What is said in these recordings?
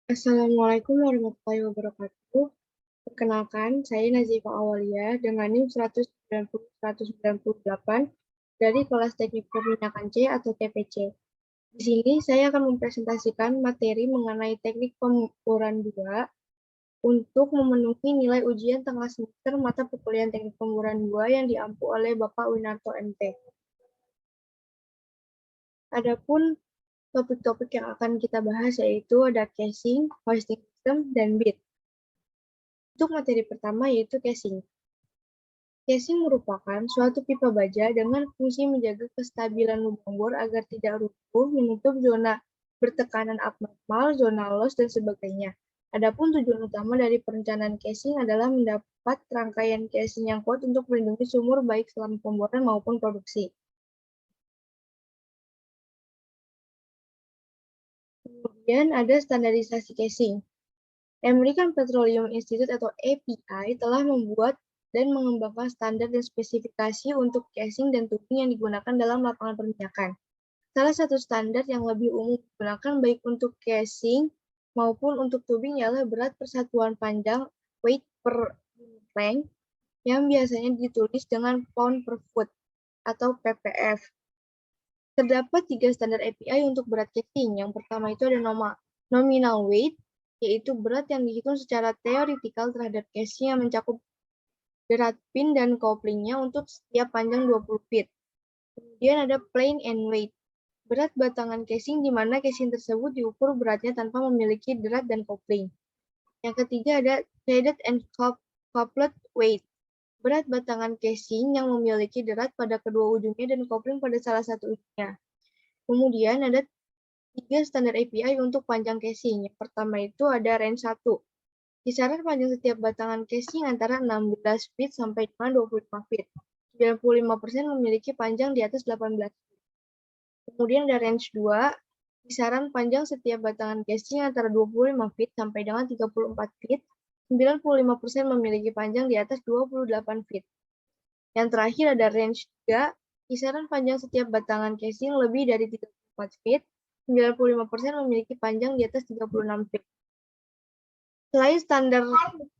Assalamualaikum warahmatullahi wabarakatuh. Perkenalkan, saya Nazifa Awalia dengan NIM 190-198 dari kelas Teknik Perminyakan C atau TPC. Di sini saya akan mempresentasikan materi mengenai teknik pemboran 2 untuk memenuhi nilai ujian tengah semester mata perkuliahan teknik pemboran 2 yang diampu oleh Bapak Winarto MT. Adapun topik-topik yang akan kita bahas yaitu ada casing, hoisting system, dan bead. Untuk materi pertama yaitu casing. Casing merupakan suatu pipa baja dengan fungsi menjaga kestabilan lubang bor agar tidak runtuh, menutup zona bertekanan abnormal, zona loss, dan sebagainya. Adapun tujuan utama dari perencanaan casing adalah mendapat rangkaian casing yang kuat untuk melindungi sumur baik selama pemboran maupun produksi. Kemudian ada standarisasi casing. American Petroleum Institute atau API telah membuat dan mengembangkan standar dan spesifikasi untuk casing dan tubing yang digunakan dalam lapangan perminyakan. Salah satu standar yang lebih umum digunakan baik untuk casing maupun untuk tubing ialah berat persatuan panjang weight per length yang biasanya ditulis dengan pound per foot atau ppf. Terdapat 3 standar API untuk berat casing. Yang pertama itu ada nominal weight, yaitu berat yang dihitung secara teoritikal terhadap casing yang mencakup berat pin dan couplingnya untuk setiap panjang 20 feet. Kemudian ada plain end weight, berat batangan casing di mana casing tersebut diukur beratnya tanpa memiliki berat dan coupling. Yang ketiga ada threaded and coupled weight, berat batangan casing yang memiliki derat pada kedua ujungnya dan coupling pada salah satu ujungnya. Kemudian ada 3 standar API untuk panjang casing. Yang pertama itu ada range 1. Kisaran panjang setiap batangan casing antara 16 feet sampai dengan 25 feet. 95% memiliki panjang di atas 18 feet. Kemudian ada range 2. Kisaran panjang setiap batangan casing antara 25 feet sampai dengan 34 feet. 95% memiliki panjang di atas 28 feet. Yang terakhir ada range 3. Kisaran panjang setiap batangan casing lebih dari 34 feet. 95% memiliki panjang di atas 36 feet. Selain standar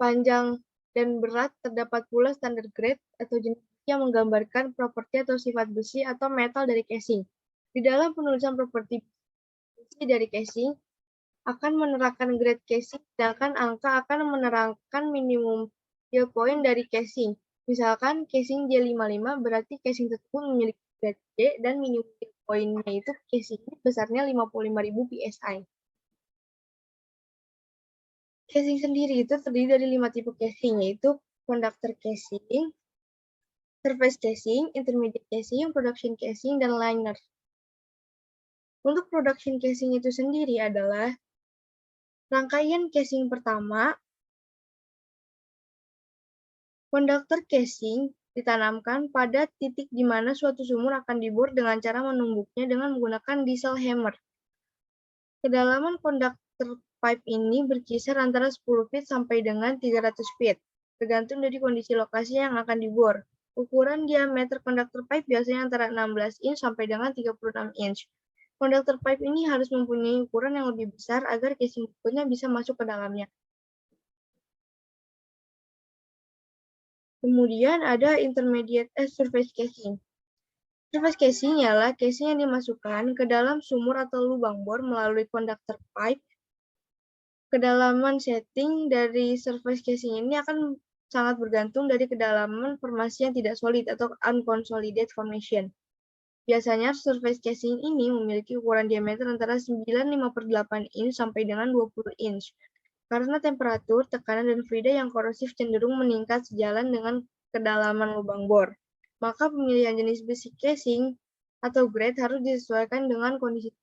panjang dan berat, terdapat pula standar grade atau jenis yang menggambarkan properti atau sifat besi atau metal dari casing. Di dalam penulisan properti besi dari casing, akan menerangkan grade casing, sedangkan angka akan menerangkan minimum yield point dari casing. Misalkan casing J55 berarti casing tersebut memiliki grade J dan minimum yield point-nya itu casing besarnya 55.000 PSI. Casing sendiri itu terdiri dari 5 tipe casing, yaitu conductor casing, surface casing, intermediate casing, production casing, dan liner. Untuk production casing itu sendiri adalah rangkaian casing pertama. Conductor casing ditanamkan pada titik di mana suatu sumur akan dibor dengan cara menumbuknya dengan menggunakan diesel hammer. Kedalaman conductor pipe ini berkisar antara 10 feet sampai dengan 300 feet, tergantung dari kondisi lokasi yang akan dibor. Ukuran diameter conductor pipe biasanya antara 16 inch sampai dengan 36 inch. Conductor pipe ini harus mempunyai ukuran yang lebih besar agar casing berikutnya bisa masuk ke dalamnya. Kemudian ada surface casing. Surface casing ialah casing yang dimasukkan ke dalam sumur atau lubang bor melalui conductor pipe. Kedalaman setting dari surface casing ini akan sangat bergantung dari kedalaman formasi yang tidak solid atau unconsolidated formation. Biasanya surface casing ini memiliki ukuran diameter antara 9,5/8 inch sampai dengan 20 inch. Karena temperatur, tekanan, dan fluida yang korosif cenderung meningkat sejalan dengan kedalaman lubang bor, maka pemilihan jenis besi casing atau grade harus disesuaikan dengan kondisi.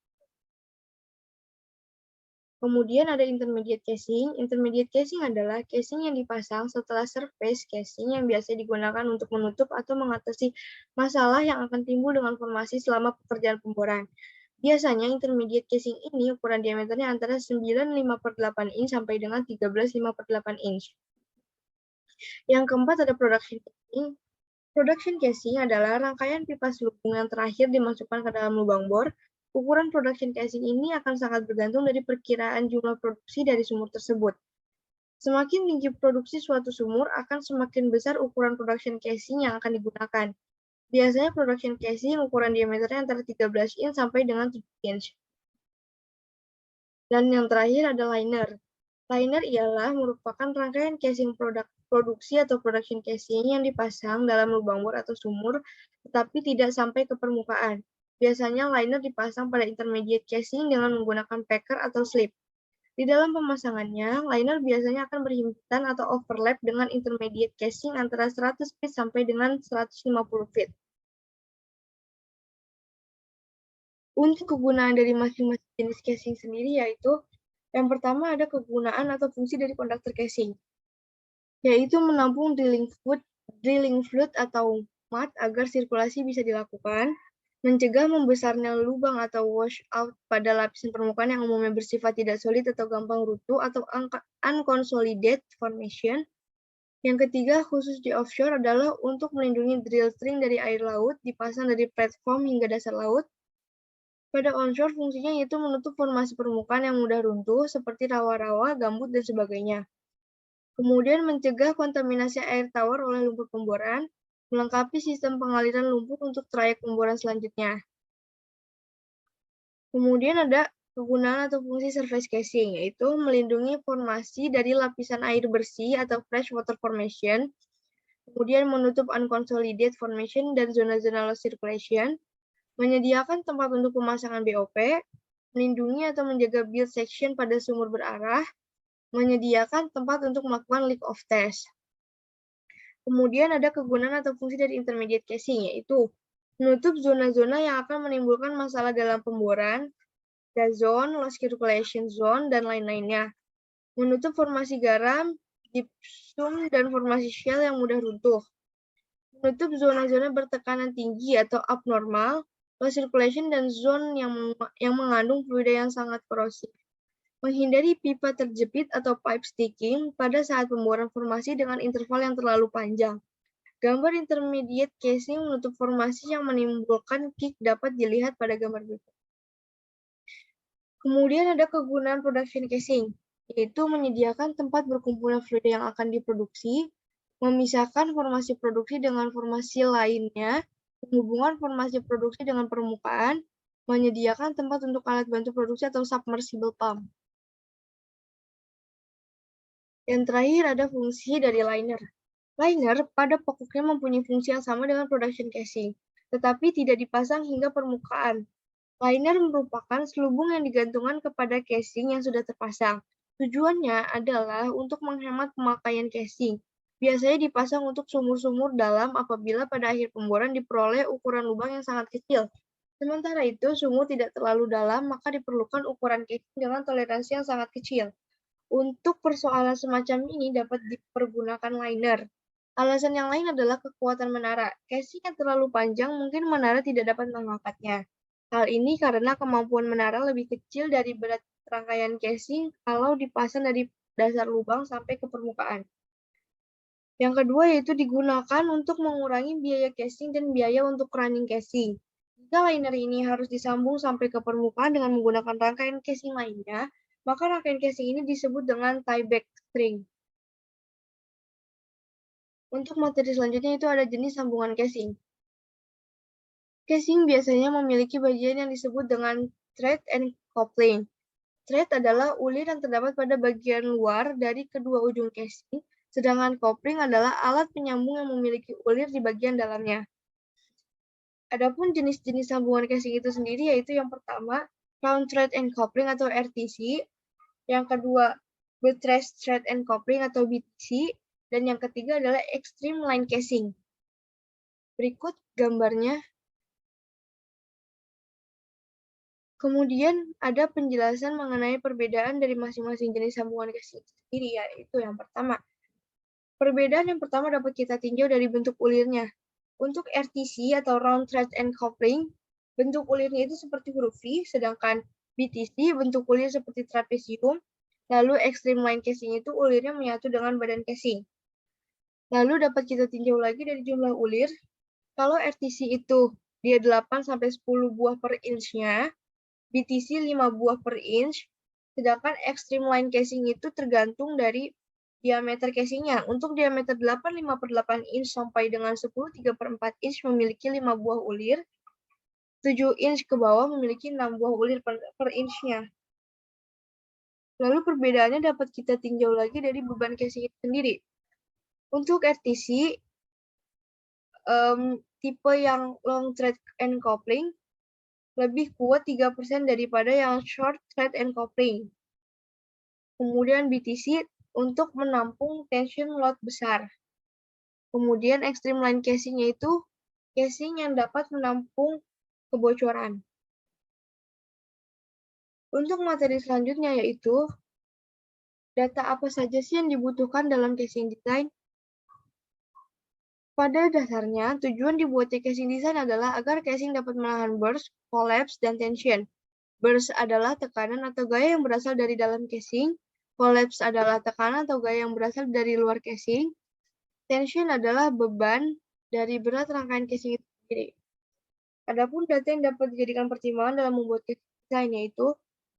Kemudian ada intermediate casing. Intermediate casing adalah casing yang dipasang setelah surface casing yang biasa digunakan untuk menutup atau mengatasi masalah yang akan timbul dengan formasi selama pekerjaan pemboran. Biasanya intermediate casing ini ukuran diameternya antara 9,5/8 inch sampai dengan 13,5/8 inch. Yang keempat ada production casing. Production casing adalah rangkaian pipa selubung yang terakhir dimasukkan ke dalam lubang bor. Ukuran production casing ini akan sangat bergantung dari perkiraan jumlah produksi dari sumur tersebut. Semakin tinggi produksi suatu sumur, akan semakin besar ukuran production casing yang akan digunakan. Biasanya production casing ukuran diameternya antara 13 inch sampai dengan 7 inch. Dan yang terakhir ada liner. Liner ialah merupakan rangkaian casing produksi atau production casing yang dipasang dalam lubang bor atau sumur, tetapi tidak sampai ke permukaan. Biasanya liner dipasang pada intermediate casing dengan menggunakan packer atau slip. Di dalam pemasangannya, liner biasanya akan berhimpitan atau overlap dengan intermediate casing antara 100 feet sampai dengan 150 feet. Untuk kegunaan dari masing-masing jenis casing sendiri yaitu yang pertama ada kegunaan atau fungsi dari konduktor casing, yaitu menampung drilling fluid atau mud agar sirkulasi bisa dilakukan, mencegah membesarnya lubang atau washout pada lapisan permukaan yang umumnya bersifat tidak solid atau gampang runtuh atau unconsolidated formation. Yang ketiga, khusus di offshore adalah untuk melindungi drill string dari air laut, dipasang dari platform hingga dasar laut. Pada onshore, fungsinya yaitu menutup formasi permukaan yang mudah runtuh, seperti rawa-rawa, gambut, dan sebagainya. Kemudian mencegah kontaminasi air tawar oleh lumpur pemboran, melengkapi sistem pengaliran lumpur untuk trayek pemboran selanjutnya. Kemudian ada kegunaan atau fungsi surface casing, yaitu melindungi formasi dari lapisan air bersih atau freshwater formation, kemudian menutup unconsolidated formation dan zona-zona low circulation, menyediakan tempat untuk pemasangan BOP, melindungi atau menjaga build section pada sumur berarah, menyediakan tempat untuk melakukan leak-off test. Kemudian ada kegunaan atau fungsi dari intermediate casing, yaitu menutup zona-zona yang akan menimbulkan masalah dalam pemboran, gas zone, low circulation zone, dan lain-lainnya. Menutup formasi garam, gypsum, dan formasi shell yang mudah runtuh. Menutup zona-zona bertekanan tinggi atau abnormal, low circulation, dan zone yang mengandung fluida yang sangat korosif. Menghindari pipa terjepit atau pipe sticking pada saat pemboran formasi dengan interval yang terlalu panjang. Gambar intermediate casing menutup formasi yang menimbulkan kick dapat dilihat pada gambar berikut. Kemudian ada kegunaan production casing, yaitu menyediakan tempat berkumpulnya fluida yang akan diproduksi, memisahkan formasi produksi dengan formasi lainnya, menghubungkan formasi produksi dengan permukaan, menyediakan tempat untuk alat bantu produksi atau submersible pump. Yang terakhir ada fungsi dari liner. Liner pada pokoknya mempunyai fungsi yang sama dengan production casing, tetapi tidak dipasang hingga permukaan. Liner merupakan selubung yang digantungkan kepada casing yang sudah terpasang. Tujuannya adalah untuk menghemat pemakaian casing. Biasanya dipasang untuk sumur-sumur dalam apabila pada akhir pemboran diperoleh ukuran lubang yang sangat kecil. Sementara itu, sumur tidak terlalu dalam, maka diperlukan ukuran casing dengan toleransi yang sangat kecil. Untuk persoalan semacam ini dapat dipergunakan liner. Alasan yang lain adalah kekuatan menara. Casing yang terlalu panjang mungkin menara tidak dapat mengangkatnya. Hal ini karena kemampuan menara lebih kecil dari berat rangkaian casing kalau dipasang dari dasar lubang sampai ke permukaan. Yang kedua yaitu digunakan untuk mengurangi biaya casing dan biaya untuk running casing. Jika liner ini harus disambung sampai ke permukaan dengan menggunakan rangkaian casing lainnya, maka rangkaian casing ini disebut dengan tieback string. Untuk materi selanjutnya itu ada jenis sambungan casing. Casing biasanya memiliki bagian yang disebut dengan thread and coupling. Thread adalah ulir yang terdapat pada bagian luar dari kedua ujung casing, sedangkan coupling adalah alat penyambung yang memiliki ulir di bagian dalamnya. Adapun jenis-jenis sambungan casing itu sendiri yaitu yang pertama, round thread and coupling atau RTC, yang kedua, buttress thread and coupling atau BTC, dan yang ketiga adalah extreme line casing. Berikut gambarnya. Kemudian ada penjelasan mengenai perbedaan dari masing-masing jenis sambungan casing sendiri, yaitu yang pertama. Perbedaan yang pertama dapat kita tinjau dari bentuk ulirnya. Untuk RTC atau round thread and coupling, bentuk ulirnya itu seperti huruf V, sedangkan BTC bentuk ulir seperti trapesium, lalu extreme line casing itu ulirnya menyatu dengan badan casing. Lalu dapat kita tinjau lagi dari jumlah ulir, kalau RTC itu dia 8-10 buah per inch-nya, BTC 5 buah per inch, sedangkan extreme line casing itu tergantung dari diameter casingnya. Untuk diameter 8,5 per 8 inch sampai dengan 10,3 per 4 inch memiliki 5 buah ulir, 7 inch ke bawah memiliki 6 buah ulir per inch-nya. Lalu perbedaannya dapat kita tinjau lagi dari beban casing itu sendiri. Untuk RTC, tipe yang long thread and coupling lebih kuat 3% daripada yang short thread and coupling. Kemudian BTC untuk menampung tension load besar. Kemudian extreme line casing-nya itu casing yang dapat menampung kebocoran. Untuk materi selanjutnya yaitu data apa saja sih yang dibutuhkan dalam casing design? Pada dasarnya, tujuan dibuatnya casing design adalah agar casing dapat menahan burst, collapse, dan tension. Burst adalah tekanan atau gaya yang berasal dari dalam casing. Collapse adalah tekanan atau gaya yang berasal dari luar casing. Tension adalah beban dari berat rangkaian casing itu sendiri. Adapun data yang dapat dijadikan pertimbangan dalam membuat casing design yaitu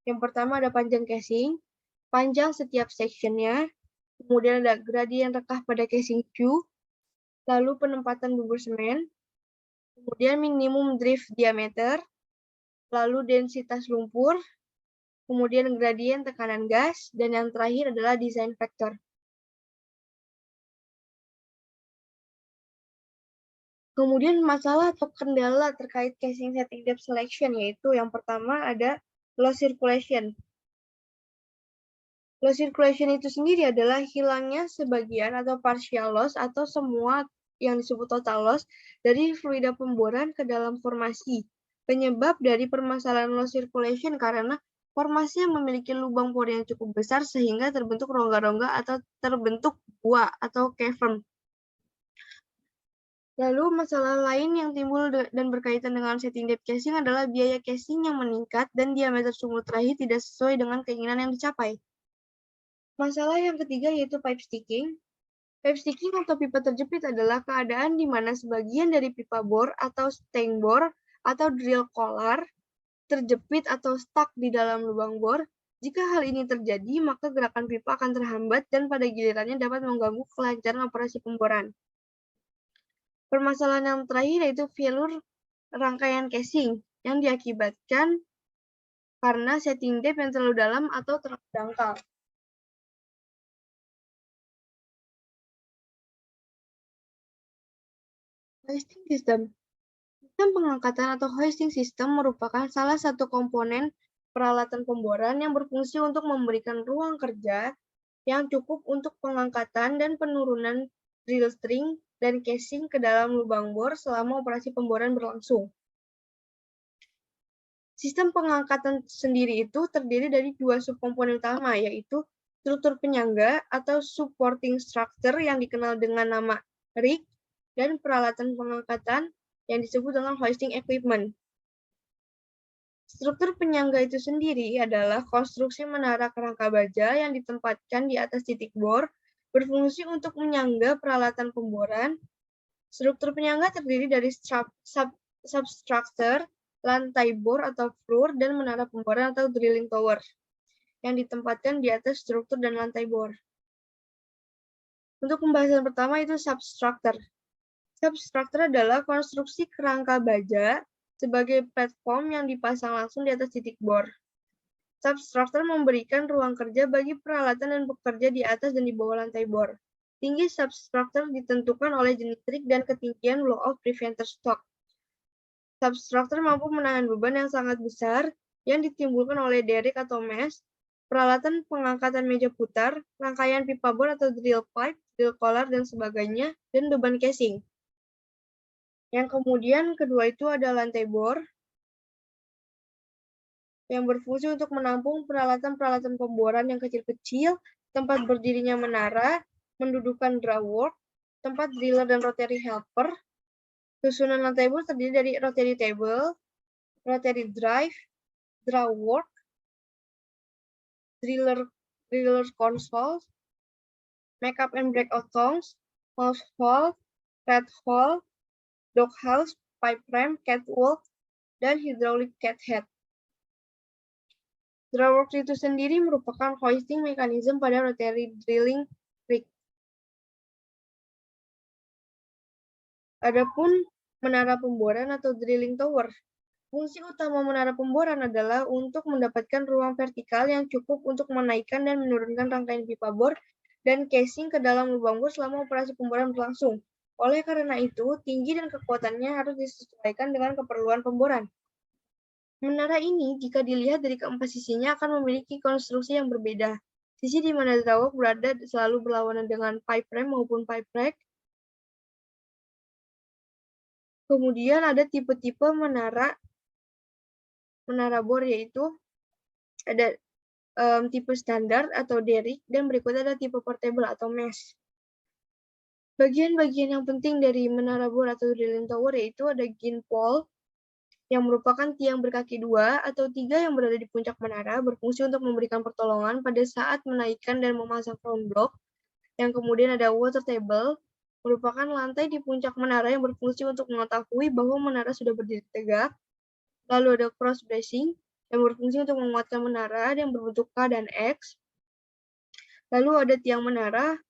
yang pertama ada panjang casing, panjang setiap sectionnya, kemudian ada gradien rekah pada casing Q, lalu penempatan bubur semen, kemudian minimum drift diameter, lalu densitas lumpur, kemudian gradien tekanan gas, dan yang terakhir adalah design factor. Kemudian masalah atau kendala terkait casing setting depth selection yaitu yang pertama ada loss circulation. Loss circulation itu sendiri adalah hilangnya sebagian atau partial loss atau semua yang disebut total loss dari fluida pemboran ke dalam formasi. Penyebab dari permasalahan loss circulation karena formasi yang memiliki lubang por yang cukup besar sehingga terbentuk rongga-rongga atau terbentuk gua atau cavern. Lalu masalah lain yang timbul dan berkaitan dengan setting depth casing adalah biaya casing yang meningkat dan diameter sumur terakhir tidak sesuai dengan keinginan yang dicapai. Masalah yang ketiga yaitu pipe sticking. Pipe sticking atau pipa terjepit adalah keadaan di mana sebagian dari pipa bor atau stang bor atau drill collar terjepit atau stuck di dalam lubang bor. Jika hal ini terjadi, maka gerakan pipa akan terhambat dan pada gilirannya dapat mengganggu kelancaran operasi pemboran. Permasalahan yang terakhir yaitu failure rangkaian casing yang diakibatkan karena setting depth yang terlalu dalam atau terlalu dangkal. Hoisting system. Sistem pengangkatan atau hoisting system merupakan salah satu komponen peralatan pemboran yang berfungsi untuk memberikan ruang kerja yang cukup untuk pengangkatan dan penurunan drill string dan casing ke dalam lubang bor selama operasi pemboran berlangsung. Sistem pengangkatan sendiri itu terdiri dari dua subkomponen utama, yaitu struktur penyangga atau supporting structure yang dikenal dengan nama rig, dan peralatan pengangkatan yang disebut dengan hoisting equipment. Struktur penyangga itu sendiri adalah konstruksi menara kerangka baja yang ditempatkan di atas titik bor, berfungsi untuk menyangga peralatan pemboran. Struktur penyangga terdiri dari substructure, lantai bor atau floor, dan menara pemboran atau drilling tower yang ditempatkan di atas struktur dan lantai bor. Untuk pembahasan pertama itu substructure. Substructure adalah konstruksi kerangka baja sebagai platform yang dipasang langsung di atas titik bor. Substructure memberikan ruang kerja bagi peralatan dan bekerja di atas dan di bawah lantai bor. Tinggi substructure ditentukan oleh jenis rig dan ketinggian blow-off preventer stock. Substructure mampu menahan beban yang sangat besar yang ditimbulkan oleh derrick atau mesh, peralatan pengangkatan meja putar, rangkaian pipa bor atau drill pipe, drill collar, dan sebagainya, dan beban casing. Yang kemudian kedua itu ada lantai bor, yang berfungsi untuk menampung peralatan-peralatan pemboran yang kecil-kecil, tempat berdirinya menara, mendudukan drawwork, tempat driller dan rotary helper. Susunan lantai bor terdiri dari rotary table, rotary drive, drawwork, driller console, makeup and breakout tongs, mouse hole, rat hole, doghouse, pipe ramp, catwalk, dan hydraulic cathead. Drawworks itu sendiri merupakan hoisting mechanism pada rotary drilling rig. Adapun menara pemboran atau drilling tower, fungsi utama menara pemboran adalah untuk mendapatkan ruang vertikal yang cukup untuk menaikkan dan menurunkan rangkaian pipa bor dan casing ke dalam lubang bor selama operasi pemboran berlangsung. Oleh karena itu, tinggi dan kekuatannya harus disesuaikan dengan keperluan pemboran. Menara ini, jika dilihat dari keempat sisinya, akan memiliki konstruksi yang berbeda. Sisi di mana drawwork berada selalu berlawanan dengan pipe ram maupun pipe rack. Kemudian ada tipe-tipe menara bor, yaitu ada tipe standar atau derrick, dan berikutnya ada tipe portable atau mesh. Bagian-bagian yang penting dari menara bor atau drilling tower yaitu ada gin pole, yang merupakan tiang berkaki 2 atau 3 yang berada di puncak menara, berfungsi untuk memberikan pertolongan pada saat menaikkan dan memasang front block. Yang kemudian ada water table, merupakan lantai di puncak menara yang berfungsi untuk mengetahui bahwa menara sudah berdiri tegak. Lalu ada cross bracing, yang berfungsi untuk menguatkan menara yang berbentuk K dan X. Lalu ada tiang menara,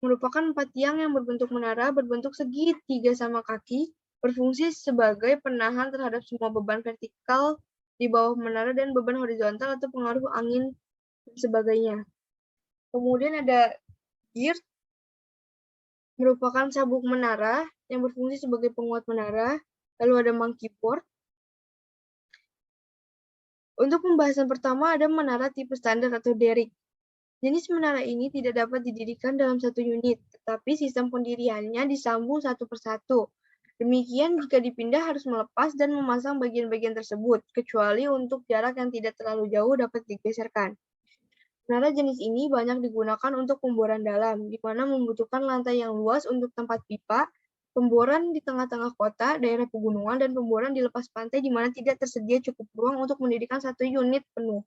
merupakan 4 tiang yang berbentuk menara berbentuk segitiga sama kaki, berfungsi sebagai penahan terhadap semua beban vertikal di bawah menara dan beban horizontal atau pengaruh angin dan sebagainya. Kemudian ada gear, merupakan sabuk menara yang berfungsi sebagai penguat menara. Lalu ada monkey board. Untuk pembahasan pertama ada menara tipe standar atau derrick. Jenis menara ini tidak dapat didirikan dalam satu unit, tetapi sistem pendiriannya disambung satu persatu. Demikian jika dipindah harus melepas dan memasang bagian-bagian tersebut, kecuali untuk jarak yang tidak terlalu jauh dapat digeserkan. Menara jenis ini banyak digunakan untuk pemboran dalam, di mana membutuhkan lantai yang luas untuk tempat pipa, pemboran di tengah-tengah kota, daerah pegunungan, dan pemboran di lepas pantai di mana tidak tersedia cukup ruang untuk mendirikan satu unit penuh.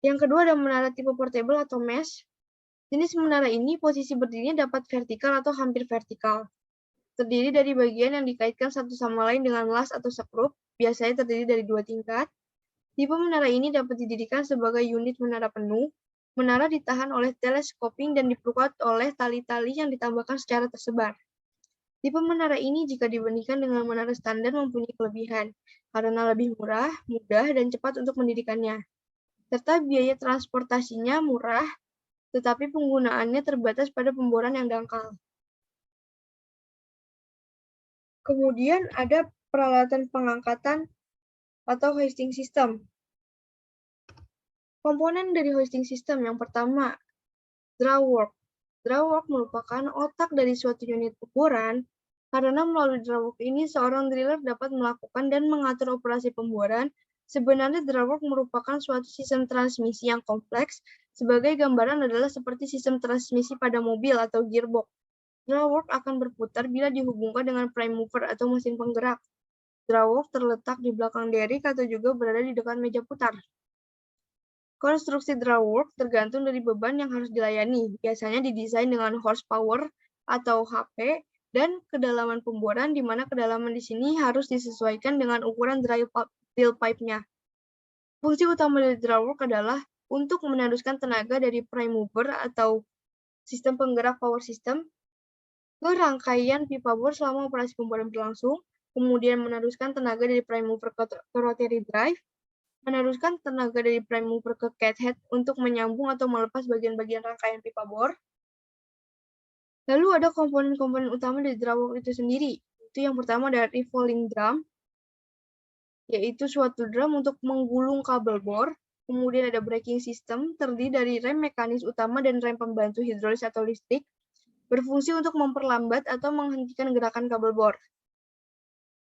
Yang kedua ada menara tipe portable atau mesh. Jenis menara ini posisi berdirinya dapat vertikal atau hampir vertikal. Terdiri dari bagian yang dikaitkan satu sama lain dengan las atau sekrup, biasanya terdiri dari 2 tingkat. Tipe menara ini dapat didirikan sebagai unit menara penuh. Menara ditahan oleh teleskoping dan diperkuat oleh tali-tali yang ditambahkan secara tersebar. Tipe menara ini jika dibandingkan dengan menara standar mempunyai kelebihan, karena lebih murah, mudah, dan cepat untuk mendirikannya. Serta biaya transportasinya murah, tetapi penggunaannya terbatas pada pemboran yang dangkal. Kemudian ada peralatan pengangkatan atau hoisting system. Komponen dari hoisting system yang pertama, drawwork. Drawwork merupakan otak dari suatu unit pemboran, karena melalui drawwork ini seorang driller dapat melakukan dan mengatur operasi pemboran. Sebenarnya drawwork merupakan suatu sistem transmisi yang kompleks. Sebagai gambaran adalah seperti sistem transmisi pada mobil atau gearbox. Drawwork akan berputar bila dihubungkan dengan prime mover atau mesin penggerak. Drawwork terletak di belakang derrick atau juga berada di dekat meja putar. Konstruksi drawwork tergantung dari beban yang harus dilayani. Biasanya didesain dengan horsepower atau HP dan kedalaman pemboran, di mana kedalaman di sini harus disesuaikan dengan ukuran drill pipe-nya. Fungsi utama dari drawwork adalah untuk meneruskan tenaga dari prime mover atau sistem penggerak power system ke rangkaian pipa bor selama operasi pemboran berlangsung, kemudian meneruskan tenaga dari prime mover ke rotary drive, meneruskan tenaga dari prime mover ke cathead untuk menyambung atau melepas bagian-bagian rangkaian pipa bor. Lalu ada komponen-komponen utama dari drawwork itu sendiri. Itu yang pertama ada revolving drum, yaitu suatu drum untuk menggulung kabel bor. Kemudian ada braking system, terdiri dari rem mekanis utama dan rem pembantu hidrolis atau listrik, berfungsi untuk memperlambat atau menghentikan gerakan kabel bor.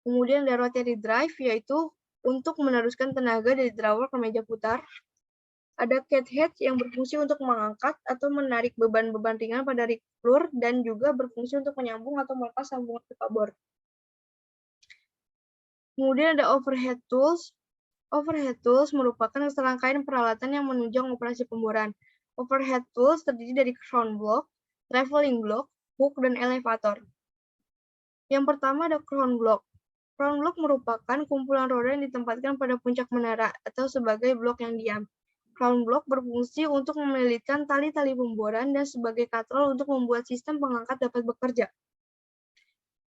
Kemudian ada rotary drive, yaitu untuk meneruskan tenaga dari drawwork ke meja putar. Ada cathead yang berfungsi untuk mengangkat atau menarik beban-beban ringan pada rig floor dan juga berfungsi untuk menyambung atau melepas sambungan pipa bor. Kemudian ada overhead tools. Overhead tools merupakan serangkaian peralatan yang menunjang operasi pemboran. Overhead tools terdiri dari crown block, traveling block, hook, dan elevator. Yang pertama ada crown block. Crown block merupakan kumpulan roda yang ditempatkan pada puncak menara atau sebagai blok yang diam. Crown block berfungsi untuk melilitkan tali-tali pemboran dan sebagai katrol untuk membuat sistem pengangkat dapat bekerja.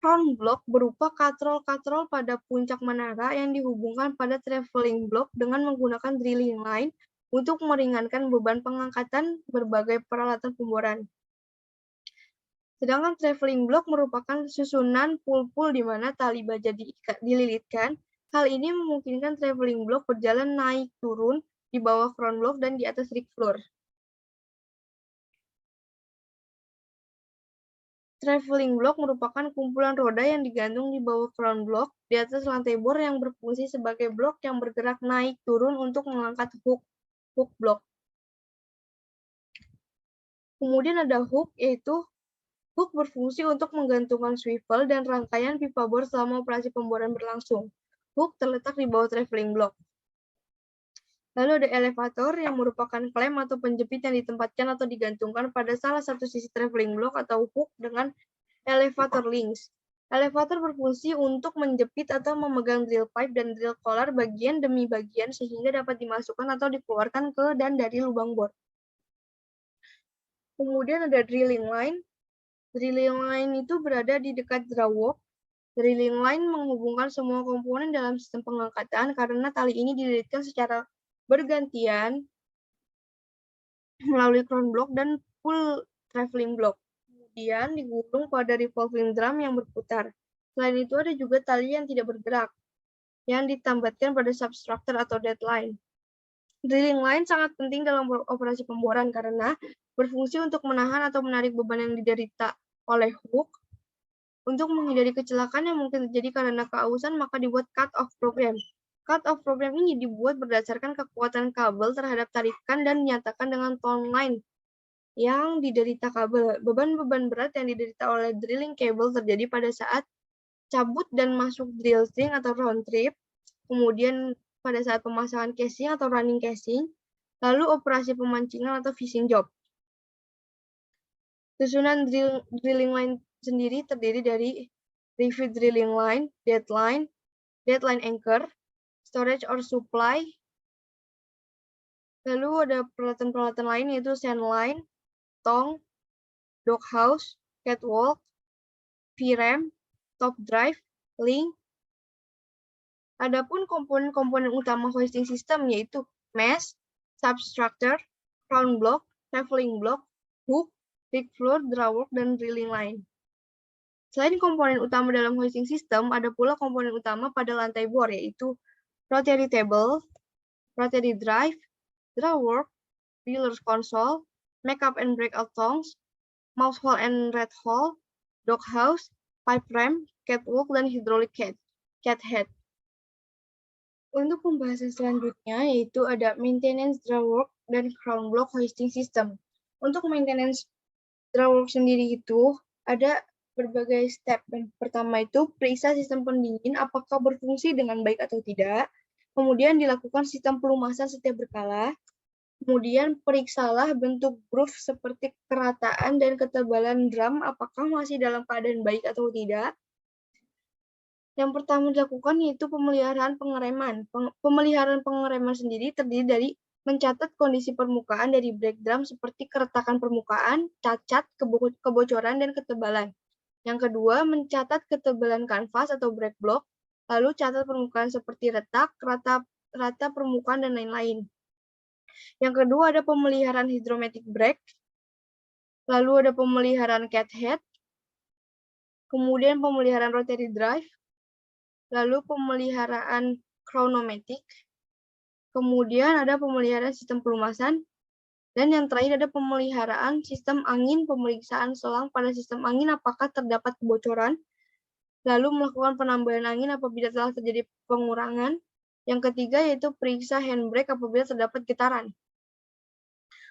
Crown block berupa katrol-katrol pada puncak menara yang dihubungkan pada traveling block dengan menggunakan drilling line untuk meringankan beban pengangkatan berbagai peralatan pemboran. Sedangkan traveling block merupakan susunan pul-pul di mana tali baja dililitkan. Hal ini memungkinkan traveling block berjalan naik turun di bawah crown block dan di atas rig floor. Traveling block merupakan kumpulan roda yang digantung di bawah crown block di atas lantai bor yang berfungsi sebagai blok yang bergerak naik turun untuk mengangkat hook block. Kemudian ada hook, yaitu hook berfungsi untuk menggantungkan swivel dan rangkaian pipa bor selama operasi pemboran berlangsung. Hook terletak di bawah traveling block. Lalu ada elevator yang merupakan klem atau penjepit yang ditempatkan atau digantungkan pada salah satu sisi traveling block atau hook dengan elevator links. Elevator berfungsi untuk menjepit atau memegang drill pipe dan drill collar bagian demi bagian sehingga dapat dimasukkan atau dikeluarkan ke dan dari lubang bor. Kemudian ada drilling line. Drilling line itu berada di dekat drawwork. Drilling line menghubungkan semua komponen dalam sistem pengangkatan karena tali ini dililitkan secara bergantian melalui crown block dan pull traveling block. Kemudian digulung pada revolving drum yang berputar. Selain itu ada juga tali yang tidak bergerak yang ditambatkan pada substructure atau deadline. Drilling line sangat penting dalam operasi pemboran karena berfungsi untuk menahan atau menarik beban yang diderita oleh hook. Untuk menghindari kecelakaan yang mungkin terjadi karena keausan, maka dibuat cut-off program. Cut-off program ini dibuat berdasarkan kekuatan kabel terhadap tarikan dan dinyatakan dengan tone line yang diderita kabel. Beban-beban berat yang diderita oleh drilling cable terjadi pada saat cabut dan masuk drill string atau round trip, kemudian pada saat pemasangan casing atau running casing, lalu operasi pemancingan atau fishing job. Susunan drilling line sendiri terdiri dari review drilling line, deadline anchor, storage or supply. Lalu ada peralatan-peralatan lain yaitu sand line, tong, doghouse, catwalk, V-ram, top drive, link. Adapun komponen-komponen utama hoisting system yaitu mast, substructure, crown block, traveling block, hook, rig floor, drawwork, dan drilling line. Selain komponen utama dalam hoisting system, ada pula komponen utama pada lantai bor, yaitu rotary table, rotary drive, drawwork, wheeler's console, make-up and breakout tongs, mouse hole and rat hole, doghouse, pipe ram, catwalk, dan hydraulic cat head. Untuk pembahasan selanjutnya, yaitu ada maintenance drawwork dan crown block hoisting system. Untuk maintenance drawwork sendiri itu ada berbagai step. Yang pertama itu periksa sistem pendingin apakah berfungsi dengan baik atau tidak. Kemudian dilakukan sistem pelumasan setiap berkala. Kemudian periksalah bentuk groove seperti kerataan dan ketebalan drum apakah masih dalam keadaan baik atau tidak. Yang pertama dilakukan yaitu pemeliharaan pengereman. Pemeliharaan pengereman sendiri terdiri dari mencatat kondisi permukaan dari brake drum seperti keretakan permukaan, cacat, kebocoran, dan ketebalan. Yang kedua, mencatat ketebalan kanvas atau brake block, lalu catat permukaan seperti retak, rata permukaan, dan lain-lain. Yang kedua, ada pemeliharaan hydromatic brake, lalu ada pemeliharaan cat head, kemudian pemeliharaan rotary drive, lalu pemeliharaan chronomatic, kemudian ada pemeliharaan sistem pelumasan, dan yang terakhir ada pemeliharaan sistem angin, pemeriksaan selang pada sistem angin apakah terdapat kebocoran, lalu melakukan penambahan angin apabila telah terjadi pengurangan. Yang ketiga yaitu periksa handbrake apabila terdapat getaran.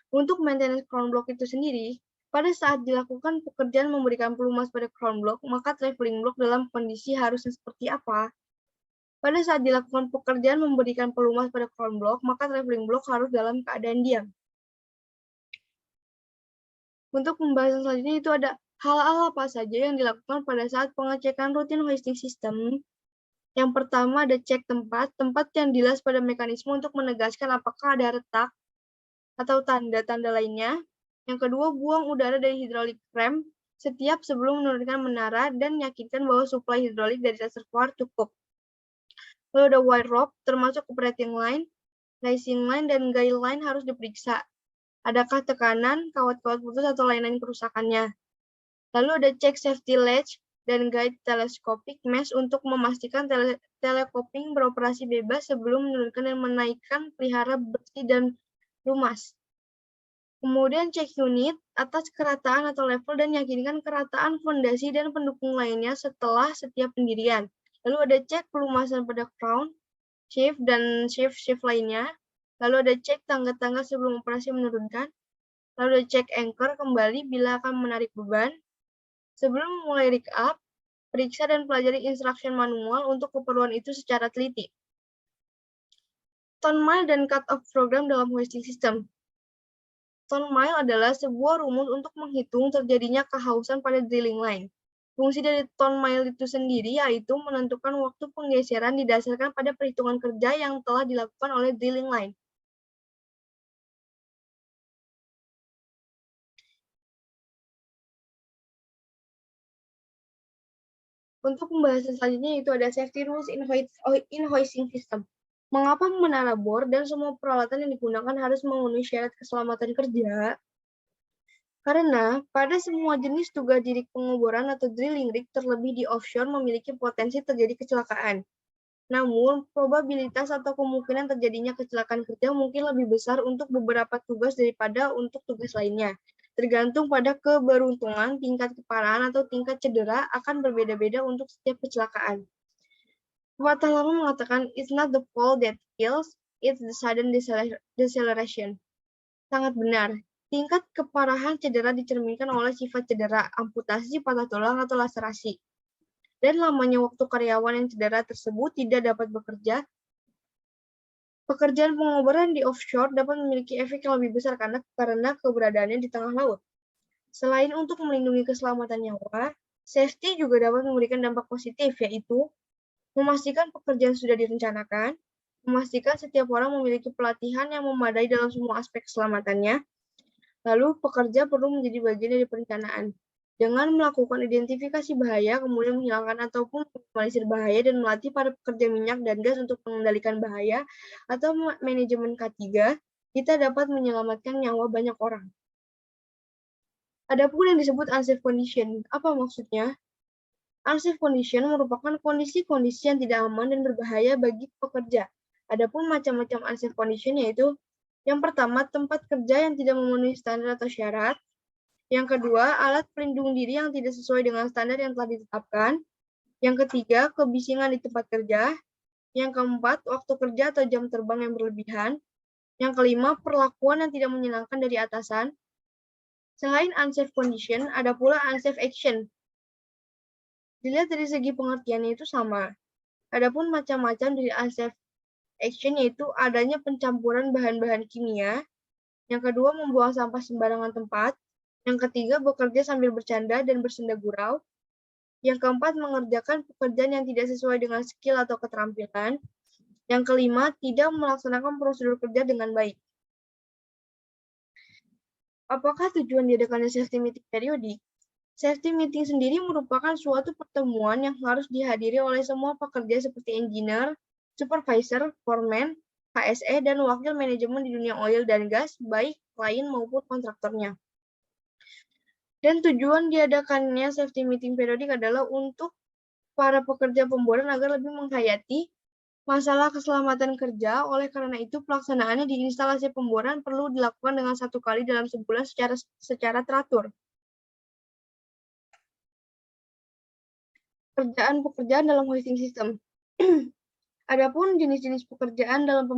Untuk maintenance crown block itu sendiri, pada saat dilakukan pekerjaan memberikan pelumas pada crown block, maka traveling block dalam kondisi harusnya seperti apa? Pada saat dilakukan pekerjaan memberikan pelumas pada crown block, maka traveling block harus dalam keadaan diam. Untuk pembahasan selanjutnya itu ada hal-hal apa saja yang dilakukan pada saat pengecekan rutin hoisting system. Yang pertama ada cek tempat yang dilas pada mekanisme untuk menegaskan apakah ada retak atau tanda-tanda lainnya. Yang kedua, buang udara dari hidrolik rem setiap sebelum menurunkan menara dan yakinkan bahwa suplai hidrolik dari reservoir cukup. Lalu ada wire rope, termasuk operating line, rising line, dan guide line harus diperiksa. Adakah tekanan, kawat-kawat putus, atau lain-lain kerusakannya. Lalu ada cek safety latch dan guide telescopic mesh untuk memastikan teleskoping beroperasi bebas sebelum menurunkan dan menaikkan pelihara bersih dan lumas. Kemudian cek unit atas kerataan atau level dan yakinkan kerataan fondasi dan pendukung lainnya setelah setiap pendirian. Lalu ada cek pelumasan pada crown, shaft, dan shaft lainnya. Lalu ada cek tangga-tangga sebelum operasi menurunkan. Lalu ada cek anchor kembali bila akan menarik beban. Sebelum mulai rig up, periksa dan pelajari instruction manual untuk keperluan itu secara teliti. Ton mile dan cut-off program dalam hoisting system. Ton mile adalah sebuah rumus untuk menghitung terjadinya kehausan pada drilling line. Fungsi dari ton mile itu sendiri yaitu menentukan waktu penggeseran didasarkan pada perhitungan kerja yang telah dilakukan oleh drilling line. Untuk pembahasan selanjutnya itu ada safety rules in hoisting system. Mengapa menara bor dan semua peralatan yang digunakan harus memenuhi syarat keselamatan kerja? Karena pada semua jenis tugas di rig pengeboran atau drilling rig, terlebih di offshore, memiliki potensi terjadi kecelakaan. Namun, probabilitas atau kemungkinan terjadinya kecelakaan kerja mungkin lebih besar untuk beberapa tugas daripada untuk tugas lainnya. Tergantung pada keberuntungan, tingkat keparahan atau tingkat cedera akan berbeda-beda untuk setiap kecelakaan. Pepatah lama mengatakan, "It's not the fall that kills, it's the sudden deceleration." Sangat benar. Tingkat keparahan cedera dicerminkan oleh sifat cedera, amputasi, patah tulang, atau laserasi. Dan lamanya waktu karyawan yang cedera tersebut tidak dapat bekerja. Pekerjaan pengeboran di offshore dapat memiliki efek yang lebih besar karena keberadaannya di tengah laut. Selain untuk melindungi keselamatan nyawa, safety juga dapat memberikan dampak positif, yaitu memastikan pekerjaan sudah direncanakan, memastikan setiap orang memiliki pelatihan yang memadai dalam semua aspek keselamatannya, lalu pekerja perlu menjadi bagian dari perencanaan. Dengan melakukan identifikasi bahaya, kemudian menghilangkan ataupun meminimalisir bahaya dan melatih para pekerja minyak dan gas untuk mengendalikan bahaya atau manajemen K3, kita dapat menyelamatkan nyawa banyak orang. Adapun yang disebut unsafe condition, apa maksudnya? Unsafe condition merupakan kondisi-kondisi yang tidak aman dan berbahaya bagi pekerja. Adapun macam-macam unsafe condition yaitu yang pertama, tempat kerja yang tidak memenuhi standar atau syarat. Yang kedua, alat pelindung diri yang tidak sesuai dengan standar yang telah ditetapkan. Yang ketiga, kebisingan di tempat kerja. Yang keempat, waktu kerja atau jam terbang yang berlebihan. Yang kelima, perlakuan yang tidak menyenangkan dari atasan. Selain unsafe condition, ada pula unsafe action. Dilihat dari segi pengertiannya itu sama. Adapun macam-macam dari unsafe action yaitu adanya pencampuran bahan-bahan kimia. Yang kedua, membuang sampah sembarangan tempat. Yang ketiga, bekerja sambil bercanda dan bersenda gurau. Yang keempat, mengerjakan pekerjaan yang tidak sesuai dengan skill atau keterampilan. Yang kelima, tidak melaksanakan prosedur kerja dengan baik. Apakah tujuan diadakannya safety meeting periodik? Safety meeting sendiri merupakan suatu pertemuan yang harus dihadiri oleh semua pekerja seperti engineer, supervisor, foreman, HSE, dan wakil manajemen di dunia oil dan gas, baik klien maupun kontraktornya. Dan tujuan diadakannya safety meeting periodik adalah untuk para pekerja pemboran agar lebih menghayati masalah keselamatan kerja. Oleh karena itu, pelaksanaannya di instalasi pemboran perlu dilakukan dengan 1 kali dalam sebulan secara teratur. Pekerjaan dalam hoisting system. Adapun jenis-jenis pekerjaan dalam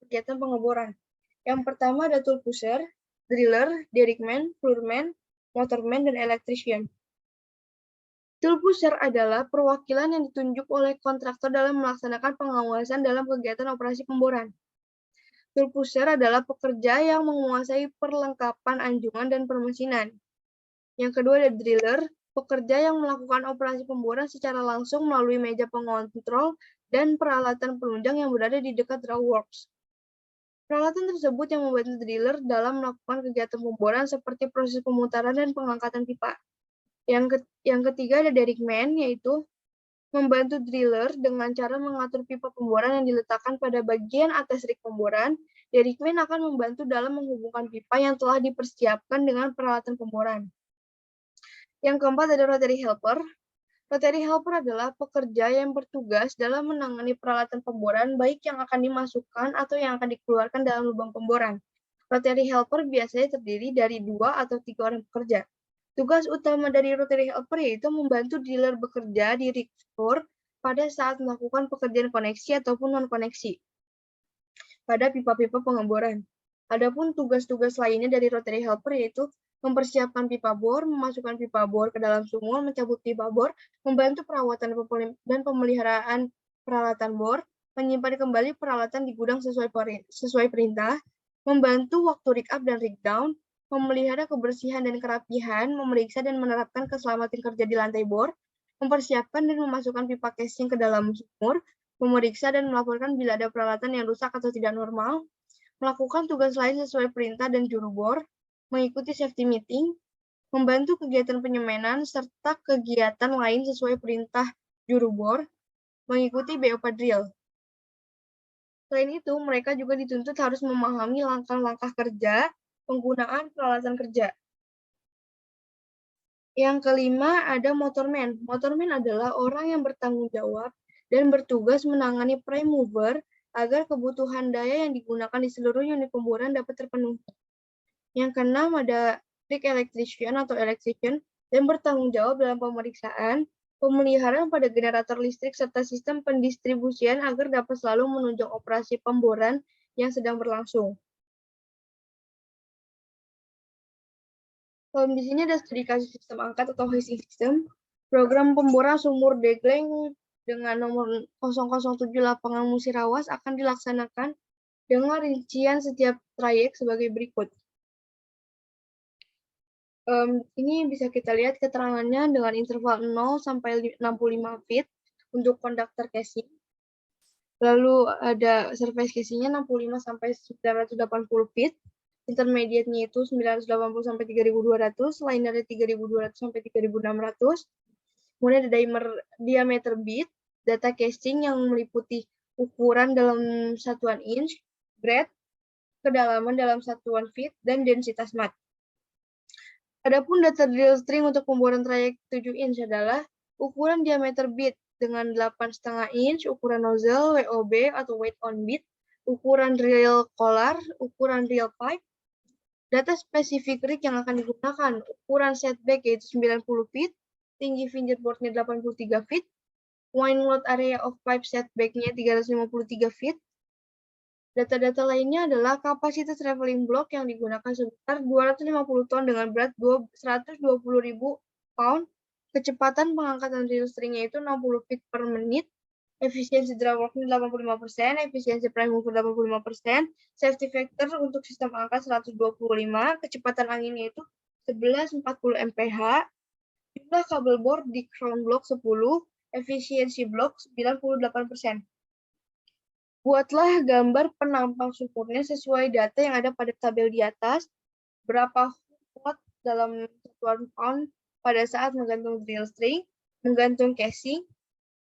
kegiatan pengeboran. Yang pertama ada tool pusher, driller, derrickman, floorman, motorman, dan electrician. Tool pusher adalah perwakilan yang ditunjuk oleh kontraktor dalam melaksanakan pengawasan dalam kegiatan operasi pemboran. Tool pusher adalah pekerja yang menguasai perlengkapan anjungan dan permesinan. Yang kedua ada driller. pekerja yang melakukan operasi pemboran secara langsung melalui meja pengontrol dan peralatan penunjang yang berada di dekat drawworks. Peralatan tersebut yang membantu driller dalam melakukan kegiatan pemboran seperti proses pemutaran dan pengangkatan pipa. Yang ketiga ada derrickman, yaitu membantu driller dengan cara mengatur pipa pemboran yang diletakkan pada bagian atas rig pemboran. Derrickman akan membantu dalam menghubungkan pipa yang telah dipersiapkan dengan peralatan pemboran. Yang keempat ada rotary helper. Rotary helper adalah pekerja yang bertugas dalam menangani peralatan pemboran baik yang akan dimasukkan atau yang akan dikeluarkan dalam lubang pemboran. Rotary helper biasanya terdiri dari 2 atau 3 orang pekerja. Tugas utama dari rotary helper yaitu membantu driller bekerja di rig floor pada saat melakukan pekerjaan koneksi ataupun non-koneksi pada pipa-pipa pengeboran. Adapun tugas-tugas lainnya dari rotary helper yaitu mempersiapkan pipa bor, memasukkan pipa bor ke dalam sumur, mencabut pipa bor, membantu perawatan dan pemeliharaan peralatan bor, menyimpan kembali peralatan di gudang sesuai perintah, membantu waktu rig up dan rig down, memelihara kebersihan dan kerapihan, memeriksa dan menerapkan keselamatan kerja di lantai bor, mempersiapkan dan memasukkan pipa casing ke dalam sumur, memeriksa dan melaporkan bila ada peralatan yang rusak atau tidak normal, melakukan tugas lain sesuai perintah dan juru bor, mengikuti safety meeting, membantu kegiatan penyemanan, serta kegiatan lain sesuai perintah juru bor, mengikuti BOP drill. Selain itu, mereka juga dituntut harus memahami langkah-langkah kerja, penggunaan peralatan kerja. Yang kelima ada motorman. Motorman adalah orang yang bertanggung jawab dan bertugas menangani prime mover agar kebutuhan daya yang digunakan di seluruh unit pemboran dapat terpenuhi. Yang keenam ada rig electrician atau electrician yang bertanggung jawab dalam pemeriksaan, pemeliharaan pada generator listrik serta sistem pendistribusian agar dapat selalu menunjang operasi pemboran yang sedang berlangsung. Di sini ada studi kasus sistem angkat atau hoisting system. Program pemboran sumur Degleng dengan nomor 007 lapangan Musirawas akan dilaksanakan dengan rincian setiap trayek sebagai berikut. Ini bisa kita lihat keterangannya dengan interval 0 sampai 65 feet untuk konduktor casing. Lalu ada surface casingnya 65 sampai 980 feet. Intermediate-nya itu 980 sampai 3.200, linernya 3.200 sampai 3.600. Kemudian ada diameter bit, data casing yang meliputi ukuran dalam satuan inch, breadth, kedalaman dalam satuan feet, dan densitas mat. Adapun data drill string untuk pemboran trayek 7 inch adalah ukuran diameter bit dengan 8,5 inch, ukuran nozzle, WOB atau weight on bit, ukuran reel collar, ukuran reel pipe, data spesifik rig yang akan digunakan, ukuran setback yaitu 90 feet, tinggi fingerboard-nya 83 feet, wine load area of pipe setback-nya 353 feet. Data-data lainnya adalah kapasitas traveling block yang digunakan sebesar 250 ton dengan berat 120.000 pound, kecepatan pengangkatan reel string-nya itu 60 feet per menit, efisiensi drawwork-nya 85%, efisiensi prime mover 85%, safety factor untuk sistem angkat 125, kecepatan anginnya itu 1140 mph, jumlah kabel bor di crown block 10, efisiensi blok 98%. Buatlah gambar penampang sumurnya sesuai data yang ada pada tabel di atas. Berapa watt dalam satuan pound pada saat menggantung drill string, menggantung casing.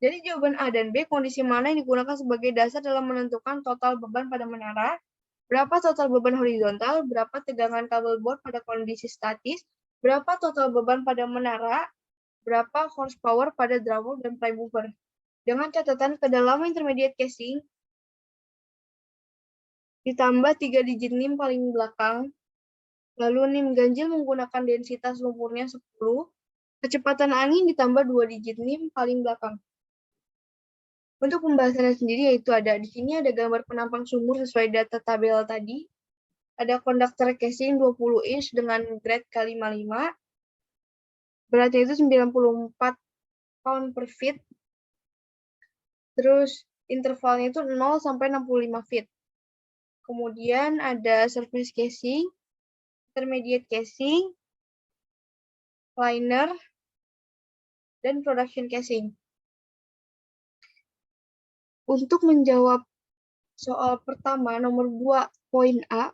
Jadi jawaban A dan B, kondisi mana yang digunakan sebagai dasar dalam menentukan total beban pada menara, berapa total beban horizontal, berapa tegangan kabel bor pada kondisi statis, berapa total beban pada menara, berapa horsepower pada drawwork dan prime mover. Dengan catatan kedalaman intermediate casing ditambah 3 digit NIM paling belakang, lalu NIM ganjil menggunakan densitas lumpurnya 10, kecepatan angin ditambah 2 digit NIM paling belakang. Untuk pembahasannya sendiri yaitu ada di sini ada gambar penampang sumur sesuai data tabel tadi. Ada konduktor casing 20 inch dengan grade K55. Beratnya itu 94 pound per feet. Terus intervalnya itu 0 sampai 65 feet. Kemudian ada surface casing, intermediate casing, liner, dan production casing. Untuk menjawab soal pertama, nomor 2, poin A,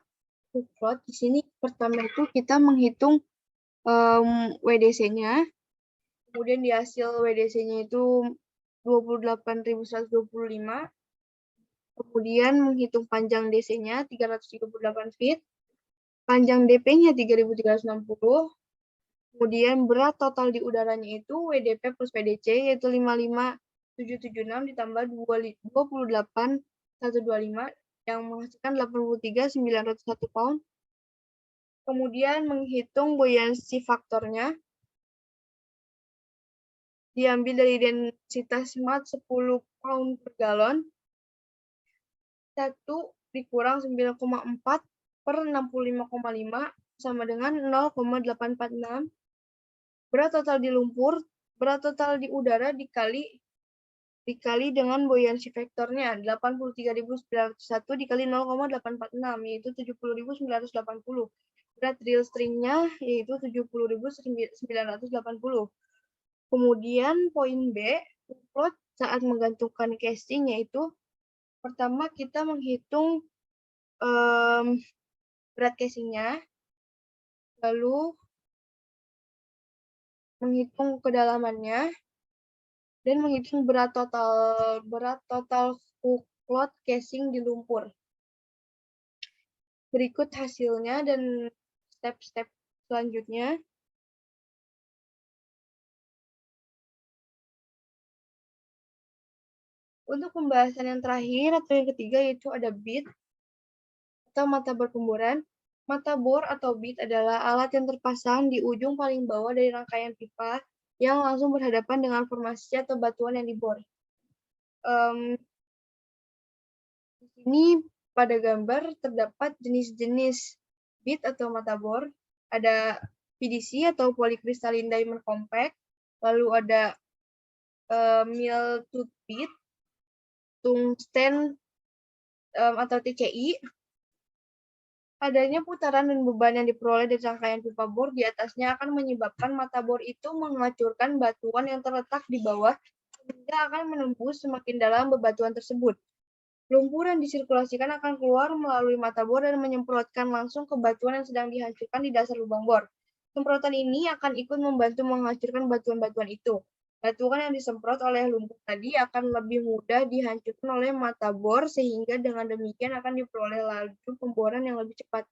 hook load, di sini pertama itu kita menghitung WDC-nya, kemudian di hasil WDC-nya itu 28.125, kemudian menghitung panjang DC-nya 338 feet, panjang DP-nya 3.360, kemudian berat total di udaranya itu WDP plus WDC yaitu 55.776 ditambah 28.125 yang menghasilkan 83.901 pound. Kemudian menghitung buoyancy faktornya diambil dari densitas mat 10 pound per galon. 1 dikurang 9,4 per 65,5 sama dengan 0,846. Berat total di lumpur, berat total di udara dikali dengan buoyancy faktornya 83.901 dikali 0,846 yaitu 70.980. Berat drill stringnya yaitu 70.980. Kemudian poin B, upload saat menggantungkan casing yaitu pertama kita menghitung berat casingnya, lalu menghitung kedalamannya, dan menghitung berat total hook load casing di lumpur. Berikut hasilnya dan step-step selanjutnya. Untuk pembahasan yang terakhir atau yang ketiga yaitu ada bit atau mata bor pemboran. Mata bor atau bit adalah alat yang terpasang di ujung paling bawah dari rangkaian pipa yang langsung berhadapan dengan formasi atau batuan yang dibor. Di sini pada gambar terdapat jenis-jenis bit atau mata bor. Ada PDC atau polycrystalline diamond compact, lalu ada mill tooth bit, tungsten atau TCI. Adanya putaran dan beban yang diperoleh dari rangkaian pipa bor di atasnya akan menyebabkan mata bor itu menghancurkan batuan yang terletak di bawah sehingga akan menembus semakin dalam bebatuan tersebut. Lumpur yang disirkulasikan akan keluar melalui mata bor dan menyemprotkan langsung ke batuan yang sedang dihancurkan di dasar lubang bor. Semprotan ini akan ikut membantu menghancurkan batuan-batuan itu. Batuan yang disemprot oleh lumpur tadi akan lebih mudah dihancurkan oleh mata bor sehingga dengan demikian akan diperoleh laju pemboran yang lebih cepat.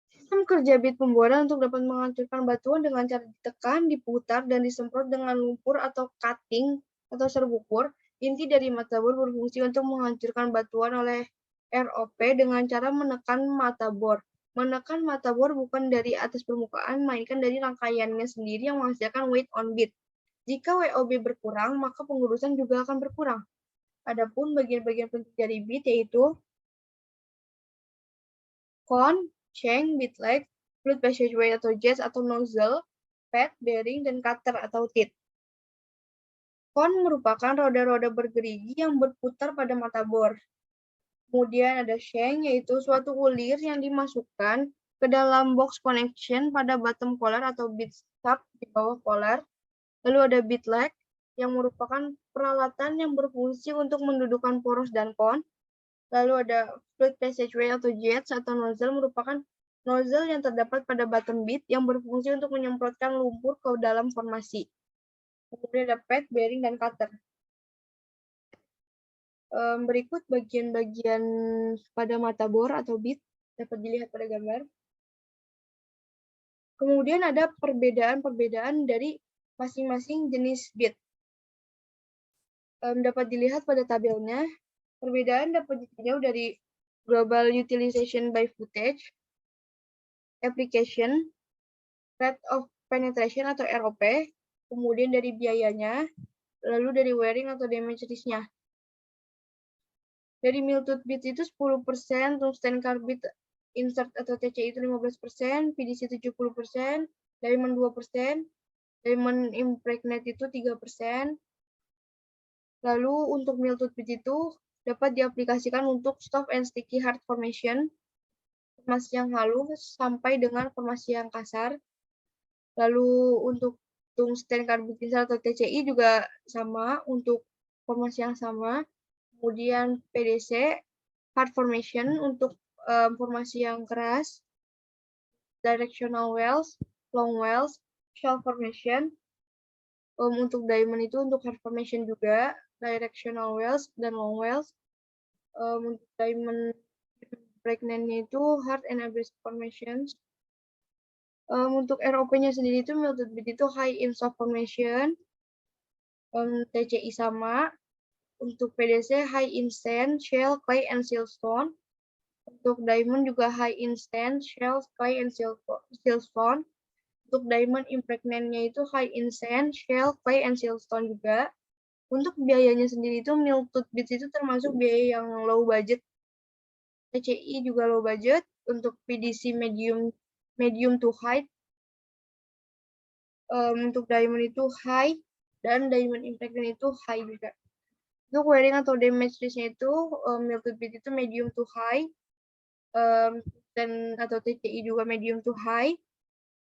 Sistem kerja bit pemboran untuk dapat menghancurkan batuan dengan cara ditekan, diputar, dan disemprot dengan lumpur atau cutting atau serbuk. Inti dari mata bor berfungsi untuk menghancurkan batuan oleh ROP dengan cara menekan mata bor. Menekan mata bor bukan dari atas permukaan, melainkan dari rangkaiannya sendiri yang menghasilkan weight on bit. Jika WOB berkurang, maka pengurusan juga akan berkurang. Adapun bagian-bagian penting dari bit yaitu cone, shank, bit leg, fluid passageway atau jets atau nozzle, pad, bearing, dan cutter atau teeth. Cone merupakan roda-roda bergerigi yang berputar pada mata bor. Kemudian ada shank, yaitu suatu ulir yang dimasukkan ke dalam box connection pada bottom collar atau bit stop di bawah collar. Lalu ada bit leg, yang merupakan peralatan yang berfungsi untuk mendudukan poros dan cone. Lalu ada fluid passageway atau jets atau nozzle merupakan nozzle yang terdapat pada bottom bit yang berfungsi untuk menyemprotkan lumpur ke dalam formasi. Kemudian ada pad, bearing, dan cutter. Berikut bagian-bagian pada mata bor atau bit dapat dilihat pada gambar. Kemudian ada perbedaan-perbedaan dari masing-masing jenis bit. Dapat dilihat pada tabelnya. Perbedaan dapat ditinjau dari global utilization by footage, application, rate of penetration atau ROP, kemudian dari biayanya, lalu dari wearing atau damage risk-nya. Dari mill tooth bit itu 10%, tungsten carbide insert atau TCI itu 15%, PDC 70%, diamond 2%, diamond impregnate itu 3%. Lalu untuk mill tooth bit itu dapat diaplikasikan untuk soft and sticky hard formation, formasi yang halus sampai dengan formasi yang kasar. Lalu untuk tungsten karbotinsel atau TCI juga sama untuk formasi yang sama. Kemudian PDC, hard formation untuk formasi yang keras. Directional wells, long wells, shell formation. Untuk diamond itu untuk hard formation juga, directional wells dan long wells. Untuk diamond pregnant-nya itu hard and abrasive formations. Untuk ROP-nya sendiri itu melted bit itu high in soft formation. TCI sama. Untuk PDC high in sand, shale, clay, and siltstone. Untuk diamond juga high in sand, shale, clay, and siltstone. Untuk diamond impregnant-nya itu high in sand, shale, clay, and siltstone juga. Untuk biayanya sendiri itu melted bit itu termasuk biaya yang low budget. TCI juga low budget. Untuk PDC medium to high. Untuk diamond itu high dan diamond impregnant itu high juga. Untuk wearing atau damage risk-nya itu melted bit itu medium to high, dan atau TCI juga medium to high,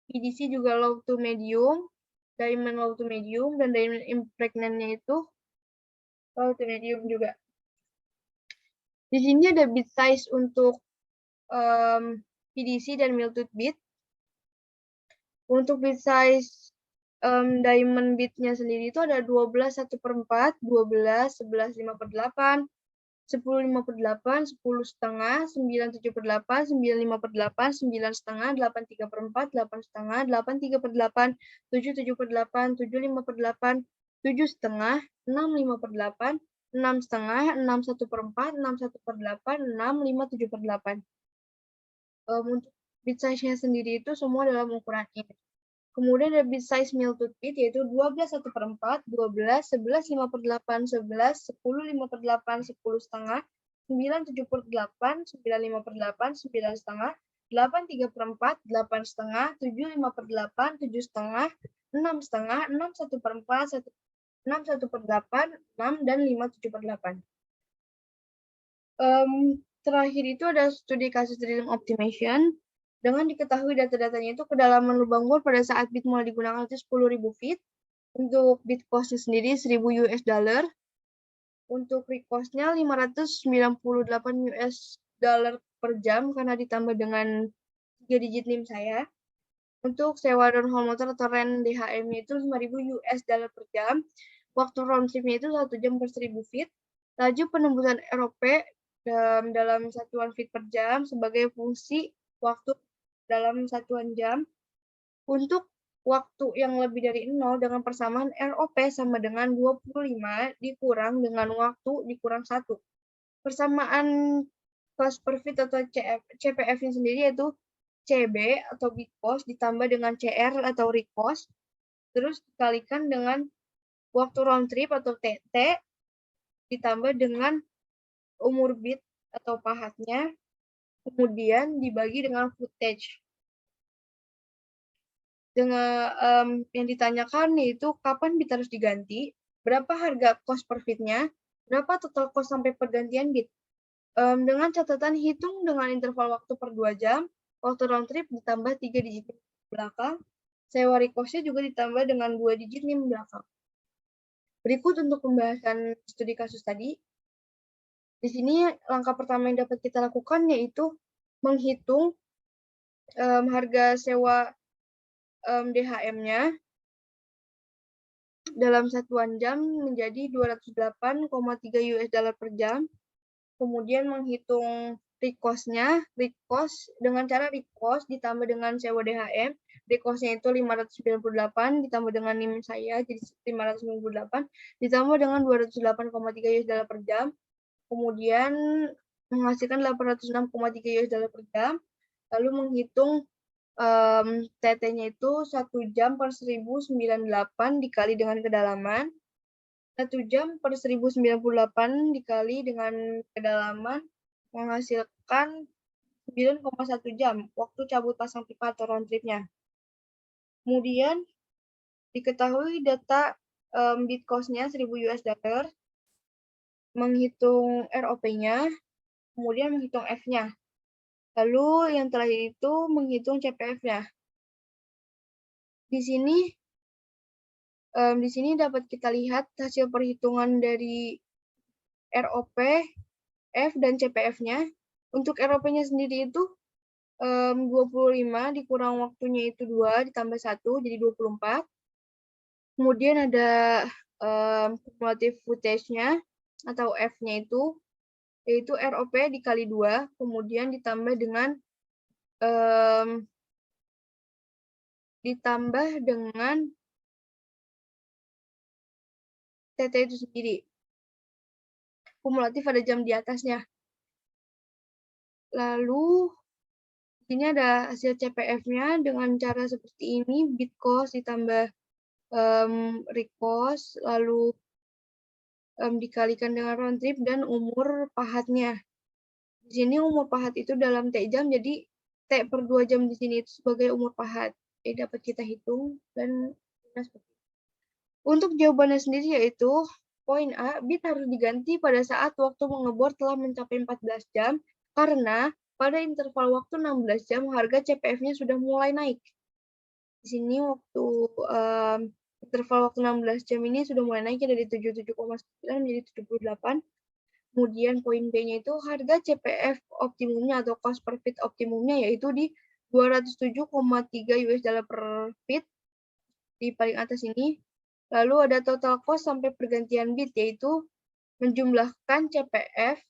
PDC juga low to medium, diamond low to medium, dan diamond impregnant-nya itu low to medium juga. Di sini ada bit size untuk PDC dan melted bit. Untuk bit size diamond bitnya sendiri itu ada 12 1/4, 12, 11 5/8, 10 5/8, 10 setengah, 9 7/8, 9 5/8, 9 setengah, 8 3/4, 8 setengah, 8 3/8, 7 7/8, 7 5/8, 7 setengah, 6 5/8, 6 setengah, 6 1/4, 6 1/8, 6 5 7/8. Untuk bit size-nya sendiri itu semua dalam ukuran ini. Kemudian ada bit size melted bit yaitu 12 1/4, 12, 11 5/8, 11, 10 5/8, 10 setengah, 9 7/8, 9 5/8, 9 setengah, 8 3/4, 8 setengah, 7 5/8, 7 setengah, 6 setengah, 6 1/4, 6 1/8, 6 dan 5 7/8. Terakhir itu ada studi kasus drilling optimization. Dengan diketahui data-datanya itu kedalaman lubang bor pada saat bit mulai digunakan itu 10.000 feet. Untuk bit cost-nya sendiri 1.000 US dollar. Untuk recost-nya 598 US dollar per jam karena ditambah dengan 3 digit NIM saya. Untuk sewa downhole motor atau rent DHM-nya itu 5.000 US dollar per jam. Waktu round trip-nya itu 1 jam per 1.000 feet. Laju penembusan ROP dalam satuan feet per jam sebagai fungsi waktu dalam satuan jam. Untuk waktu yang lebih dari 0 dengan persamaan ROP sama dengan 25 dikurang dengan waktu dikurang 1. Persamaan cost per feet atau CPF-nya sendiri yaitu CB atau bit cost ditambah dengan CR atau recost, terus dikalikan dengan waktu round trip atau TT ditambah dengan umur bit atau pahatnya, kemudian dibagi dengan footage. Dengan yang ditanyakan yaitu kapan bit harus diganti, berapa harga cost per fitnya, berapa total cost sampai pergantian bit. Dengan catatan hitung dengan interval waktu per 2 jam, waktu round trip ditambah 3 digit belakang, sewa recost-nya juga ditambah dengan 2 digit NIM belakang. Berikut untuk pembahasan studi kasus tadi. Di sini langkah pertama yang dapat kita lakukan yaitu menghitung harga sewa DHM-nya dalam satuan jam menjadi 208,3 US dollar per jam. Kemudian menghitung recost-nya, recost dengan cara recost ditambah dengan sewa DHM. Recost-nya itu 598 ditambah dengan NIM saya jadi 598 ditambah dengan 208,3 US dollar per jam. Kemudian menghasilkan 806,3 US dollar per jam. Lalu menghitung TT-nya itu 1 jam per 1098 dikali dengan kedalaman. 1 jam per 1098 dikali dengan kedalaman menghasilkan 9,1 jam waktu cabut pasang pipa atau round trip-nya. Kemudian diketahui data bit cost-nya 1.000 US dollar, menghitung ROP-nya, kemudian menghitung F-nya. Lalu yang terakhir itu menghitung CPF-nya. Di sini Di sini dapat kita lihat hasil perhitungan dari ROP, F, dan CPF-nya. Untuk ROP-nya sendiri itu 25 dikurang waktunya itu 2 ditambah 1 jadi 24. Kemudian ada cumulative footage-nya atau F-nya itu yaitu ROP dikali 2 kemudian ditambah dengan TT itu sendiri. Kumulatif ada jam di atasnya. Lalu ini ada hasil CPF-nya dengan cara seperti ini, bit cost ditambah read cost, lalu dikalikan dengan round trip dan umur pahatnya. Di sini umur pahat itu dalam T jam, jadi T per 2 jam di sini itu sebagai umur pahat. Jadi dapat kita hitung dan seperti itu. Untuk jawabannya sendiri yaitu poin A, bit harus diganti pada saat waktu mengebor telah mencapai 14 jam karena pada interval waktu 16 jam harga CPF-nya sudah mulai naik. Di sini waktu interval waktu 16 jam ini sudah mulai naik dari 77,9 menjadi 78. Kemudian poin B-nya itu harga CPF optimumnya atau cost per feet optimumnya yaitu di 207,3 US dollar per feet di paling atas ini. Lalu ada total cost sampai pergantian bit yaitu menjumlahkan CPF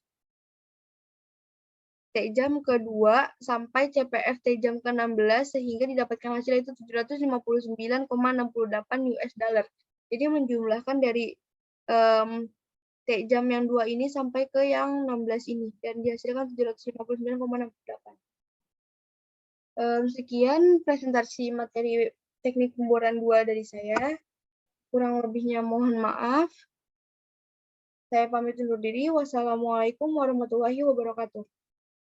T jam ke-2 sampai CPF T jam ke-16 sehingga didapatkan hasil itu 759,68 US dollar. Jadi menjumlahkan dari T jam yang 2 ini sampai ke yang 16 ini dan dihasilkan 759,68. Sekian presentasi materi teknik pemboran 2 dari saya. Kurang lebihnya mohon maaf. Saya pamit undur diri. Wassalamualaikum warahmatullahi wabarakatuh.